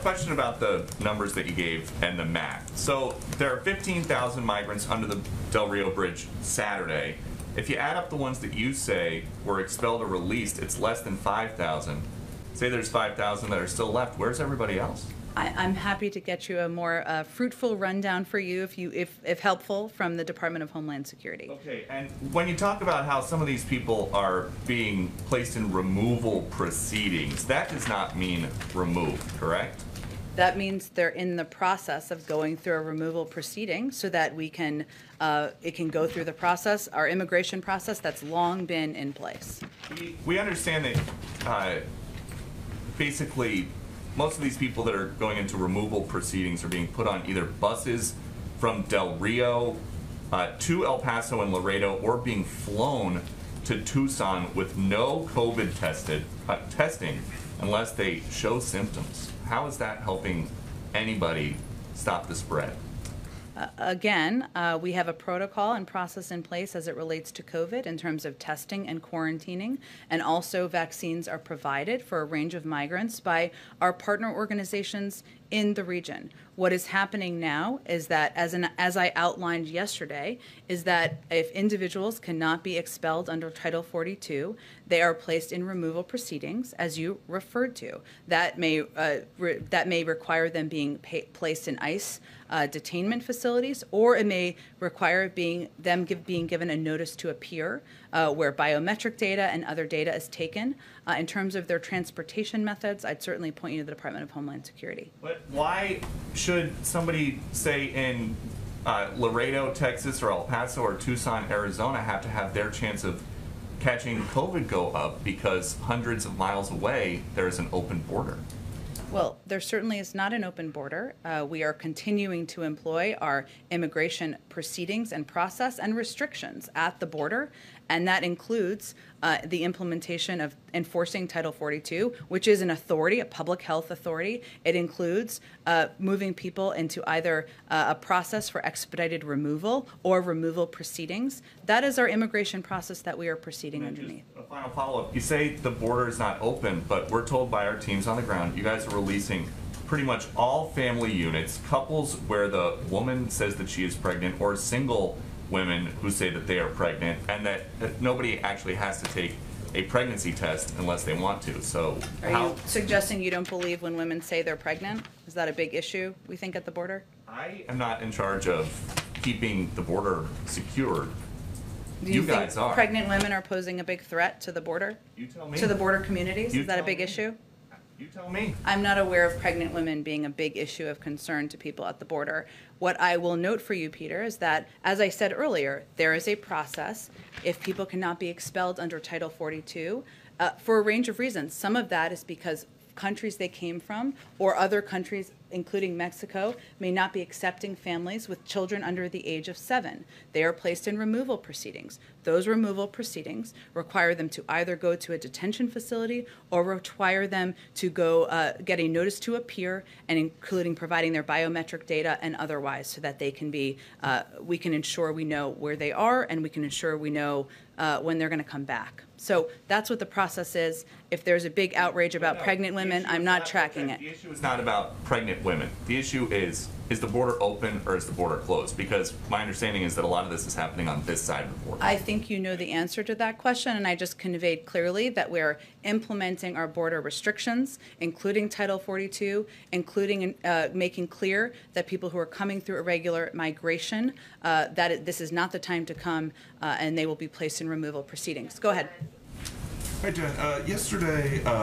question about the numbers that you gave and the math. So there are 15,000 migrants under the Del Rio Bridge Saturday. If you add up the ones that you say were expelled or released, it's less than 5,000. Say there's 5,000 that are still left. Where's everybody else? I'm happy to get you a more fruitful rundown for you, if helpful, from the Department of Homeland Security. Okay, and when you talk about how some of these people are being placed in removal proceedings, that does not mean removed, correct? That means they're in the process of going through a removal proceeding so that we can, it can go through the process, our immigration process that's long been in place. We understand that basically most of these people that are going into removal proceedings are being put on either buses from Del Rio to El Paso and Laredo, or being flown to Tucson with no COVID testing unless they show symptoms. How is that helping anybody stop the spread? Again, we have a protocol and process in place as it relates to COVID in terms of testing and quarantining, and also vaccines are provided for a range of migrants by our partner organizations in the region. What is happening now is that, as I outlined yesterday, is that if individuals cannot be expelled under Title 42, they are placed in removal proceedings, as you referred to. That may require them being placed in ICE detainment facilities, or it may require being given a notice to appear, where biometric data and other data is taken. In terms of their transportation methods, I'd certainly point you to the Department of Homeland Security. But why should somebody, say, in Laredo, Texas, or El Paso, or Tucson, Arizona, have to have their chance of catching COVID go up because hundreds of miles away there's an open border? Well, there certainly is not an open border. We are continuing to employ our immigration proceedings and process and restrictions at the border, and that includes the implementation of enforcing Title 42, which is an authority, a public health authority. It includes moving people into either a process for expedited removal or removal proceedings. That is our immigration process that we are proceeding underneath. Just a final follow-up. You say the border is not open, but we're told by our teams on the ground, you guys are releasing pretty much all family units, couples where the woman says that she is pregnant, or single women who say that they are pregnant, and that nobody actually has to take a pregnancy test unless they want to. So are you suggesting you don't believe when women say they're pregnant? Is that a big issue, we think, at the border? I am not in charge of keeping the border secured. Do you guys think are. Pregnant women are posing a big threat to the border? You tell me. To the border communities? Is that a big issue? You tell me. I'm not aware of pregnant women being a big issue of concern to people at the border. What I will note for you, Peter, is that, as I said earlier, there is a process if people cannot be expelled under Title 42 for a range of reasons. Some of that is because countries they came from or other countries, including Mexico, may not be accepting families with children under the age of 7. They are placed in removal proceedings. Those removal proceedings require them to either go to a detention facility or require them to go get a notice to appear, and including providing their biometric data and otherwise, so that they can be, we can ensure we know where they are, and we can ensure we know when they're going to come back. So that's what the process is. If there's a big outrage about pregnant women, I'm not tracking it. The issue is not about pregnant women. The issue is the border open or is the border closed? Because my understanding is that a lot of this is happening on this side of the border. I think you know the answer to that question, and I just conveyed clearly that we're implementing our border restrictions, including Title 42, including making clear that people who are coming through irregular migration, this is not the time to come, and they will be placed in removal proceedings. Go ahead. Hi, Jen. Yesterday,